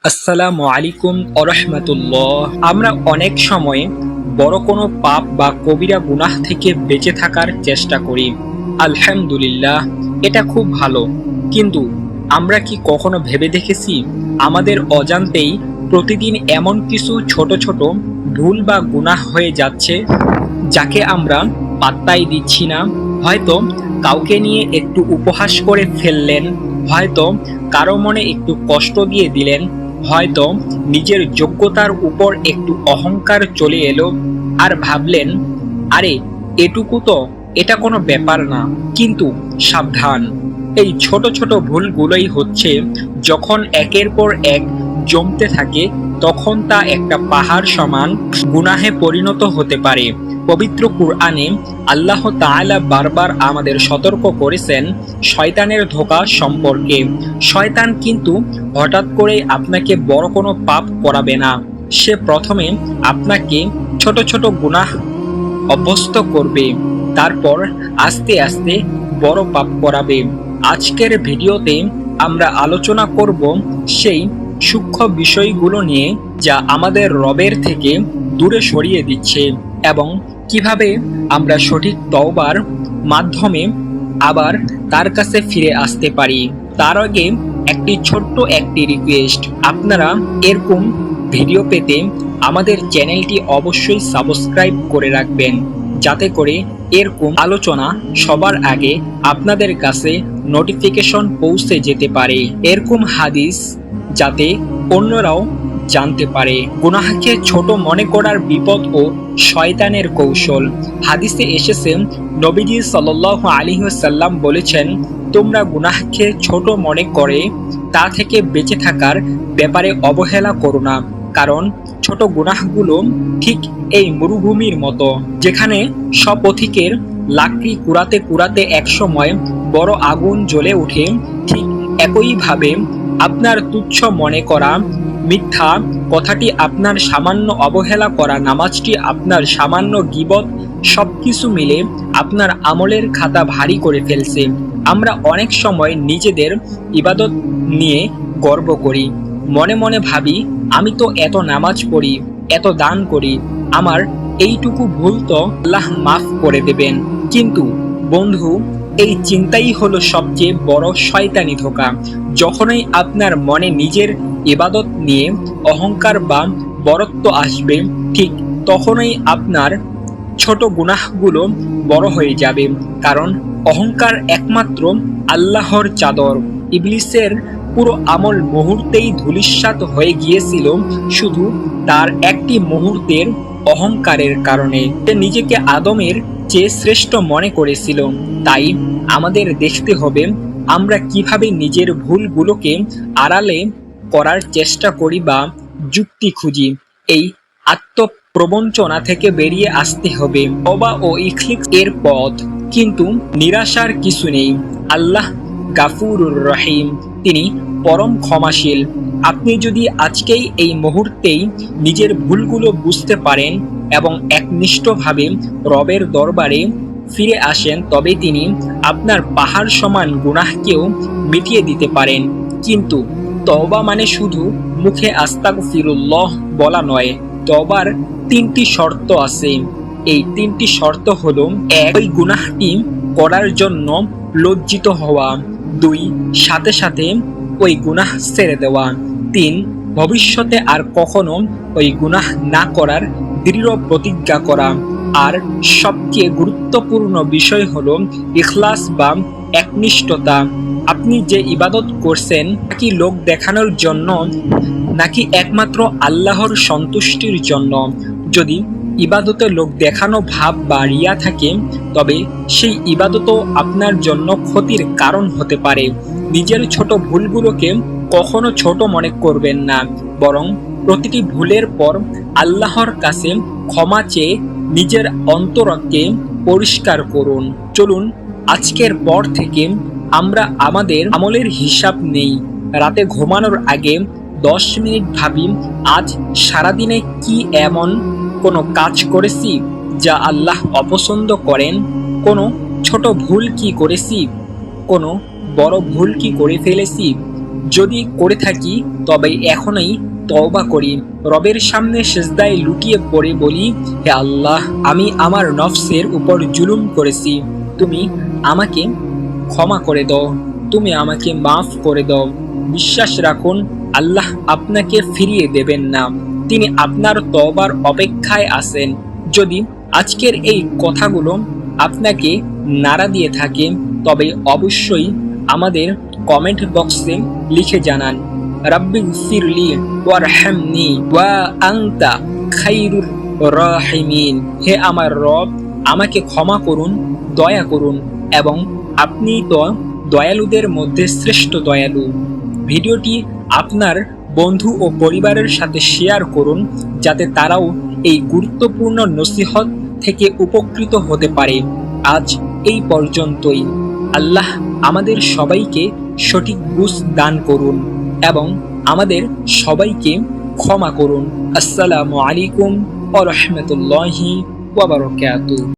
আসসালামু আলাইকুম আরহামাতুল্লাহ। আমরা অনেক সময় বড় কোনো পাপ বা কবিরা গুনাহ থেকে বেঁচে থাকার চেষ্টা করি। আলহামদুলিল্লাহ, এটা খুব ভালো। কিন্তু আমরা কি কখনো ভেবে দেখেছি আমাদের অজান্তেই প্রতিদিন এমন কিছু ছোট ছোট ভুল বা গুনাহ হয়ে যাচ্ছে যাকে আমরা পাত্তাই দিচ্ছি না? হয়তো কাউকে নিয়ে একটু উপহাস করে ফেললেন, হয়তো কারো মনে একটু কষ্ট দিয়ে দিলেন, হয়তো নিজের যোগ্যতার উপর একটু অহংকার চলে এলো আর ভাবলেন, আরে এটুকু তো, এটা কোনো ব্যাপার না। কিন্তু সাবধান, এই ছোট ছোট ভুলগুলোই হচ্ছে যখন একের পর এক জমতে থাকে তখন তা একটা পাহাড় সমান গুনাহে পরিণত হতে পারে। পবিত্র কুরআনে আল্লাহ তাআলা বারবার আমাদের সতর্ক করেছেন শয়তানের ধোঁকা সম্পর্কে। শয়তান কিন্তু হঠাৎ করে আপনাকে বড় কোনো পাপ করাবে না। সে প্রথমে আপনাকে ছোট ছোট গুনাহ অভ্যস্ত করবে, তারপর আস্তে আস্তে বড় পাপ করাবে। আজকের ভিডিওতে আমরা আলোচনা করব সেই সূক্ষ্ম বিষয়গুলো নিয়ে যা আমাদের রবের থেকে দূরে সরিয়ে দিচ্ছে এবং কিভাবে আমরা সঠিক তওবার মাধ্যমে আবার তার কাছে ফিরে আসতে পারি। তার আগে একটি রিকোয়েস্ট, আপনারা এরকম ভিডিও পেতে আমাদের চ্যানেলটি অবশ্যই সাবস্ক্রাইব করে রাখবেন, যাতে করে এরকম আলোচনা সবার আগে আপনাদের কাছে নোটিফিকেশন পৌঁছে যেতে পারে, এরকম হাদিস যাতে অন্যরাও জানতে পারে। গুনাহকে ছোট মনে করার বিপদ ও শয়তানের কৌশল। হাদিসে এসেছে, নবীজি সাল্লাল্লাহু আলাইহি ওয়াসাল্লাম বলেছেন, তোমরা গুনাহকে ছোট মনে করে তা থেকে বেঁচে থাকার ব্যাপারে অবহেলা করো না, কারণ ছোট গুনাহগুলো ঠিক এই মরুভূমির মতো, যেখানে সপথিকের লাকড়ি কুড়াতে কুড়াতে একসময় বড় আগুন জ্বলে ওঠে। ঠিক একইভাবে আপনার তুচ্ছ মনে করা মিথ্যা কথাটি, আপনার সামান্য অবহেলা করা নামাজটি, আপনার সামান্য গীবত, সবকিছু মিলে আপনার আমলের খাতা ভারী করে ফেলছে। আমরা অনেক সময় নিজেদের ইবাদত নিয়ে গর্ব করি, মনে মনে ভাবি, আমি তো এত নামাজ পড়ি, এত দান করি, আমার এইটুকু ভুল তো আল্লাহ মাফ করে দেবেন। কিন্তু বন্ধু, এই চিন্তাই হলো সবচেয়ে বড় শয়তানি ধোঁকা। যখনই আপনার মনে নিজের ইবাদত নিয়ে অহংকার বা বড়ত্ব আসবে, ঠিক তখনই আপনার ছোট গুনাহগুলো বড় হয়ে যাবে। কারণ অহংকার একমাত্র আল্লাহর চাদর। ইবলিসের পুরো আমল মুহূর্তেই ধূলিসাৎ হয়ে গিয়েছিল শুধু তার একটি মুহূর্তের অহংকারের কারণে। সে নিজেকে আদমের চেয়ে শ্রেষ্ঠ মনে করেছিল। তাই আমাদের দেখতে হবে আমরা কিভাবে নিজের ভুলগুলোকে আড়ালে করার চেষ্টা করি বা যুক্তি খুঁজি। এই আত্মপ্রবঞ্চনা থেকে বেরিয়ে আসতে হবে। তওবা ও ইখলাস এর পথ। কিন্তু নিরাশার কিছু নেই। আল্লাহ গাফুরুর রহিম, তিনি পরম ক্ষমাশীল। আপনি যদি আজকেই এই মুহূর্তেই নিজের ভুলগুলো বুঝতে পারেন এবং একনিষ্ঠভাবে রবের দরবারে ফিরে আসেন, তবে তিনি আপনার পাহাড় সমান গুনাহকেও মিটিয়ে দিতে পারেন। কিন্তু তওবা মানে শুধু মুখে আস্তাগফিরুল্লাহ বলা নয়। তওবার 3টি শর্ত আছে। এই 3টি শর্ত হলো: 1, ওই গুনাহটি করার জন্য লজ্জিত হওয়া। 2, সাথে সাথে ওই গুনাহ ছেড়ে দেওয়া। 3, ভবিষ্যতে আর কখনো ওই গুনাহ না করার দৃঢ় প্রতিজ্ঞা করা। আর সবচেয়ে গুরুত্বপূর্ণ বিষয় হলো ইখলাস বা একনিষ্ঠতা। আপনি যে ইবাদত করছেন, নাকি লোক দেখানোর জন্য, নাকি একমাত্র আল্লাহর সন্তুষ্টির জন্য? যদি ইবাদতে লোক দেখানো ভাব বা রিয়া থাকে, তবে সেই ইবাদতও আপনার জন্য ক্ষতির কারণ হতে পারে। নিজের ছোট ভুলগুলোকে কখনো ছোট মনে করবেন না, বরং প্রতিটি ভুলের পর আল্লাহর কাছে ক্ষমা চেয়ে নিজের অন্তরকে পরিষ্কার করুন। চলুন আজকের পর থেকে আমরা আমাদের আমলের হিসাব নেই। রাতে ঘুমানোর আগে 10 মিনিট ভাবি, আজ সারাদিনে কি এমন কোনো কাজ করেছি যা আল্লাহ অপছন্দ করেন? কোনো ছোট ভুল কি করেছি? কোনো বড় ভুল কি করে ফেলেছি? যদি করে থাকি তবে এখনই তওবা করি। রবের সামনে সিজদায় লুটিয়ে পড়ে বলি, হে আল্লাহ, আমি আমার নফসের উপর জুলুম করেছি, তুমি আমাকে ক্ষমা করে দাও, তুমি আমাকে মাফ করে দাও। বিশ্বাস রাখুন, আল্লাহ আপনাকে ফিরিয়ে দেবেন না, তিনি আপনার তওবার অপেক্ষায় আছেন। যদি আজকের এই কথাগুলো আপনাকে নাড়া দিয়ে থাকে তবে অবশ্যই আমাদের কমেন্ট বক্সে লিখে জানান, রাব্বিগফিরলি ওয়ারহামনি ওয়া আনতা খায়রুর রাহিমিন। হে আমার রব, আমাকে ক্ষমা করুন, দয়া করুন, এবং আপনি তো দয়ালুদের মধ্যে শ্রেষ্ঠ দয়ালু। ভিডিওটি আপনার বন্ধু ও পরিবারের সাথে শেয়ার করুন যাতে তারাও এই গুরুত্বপূর্ণ নসিহত থেকে উপকৃত হতে পারে। আজ এই পর্যন্তই। আল্লাহ আমাদের সবাইকে সঠিক বুঝ দান করুন এবং আমাদের সবাইকে ক্ষমা করুন। আসসালামু আলাইকুম ওয়া রাহমাতুল্লাহি ওয়া বারাকাতুহু।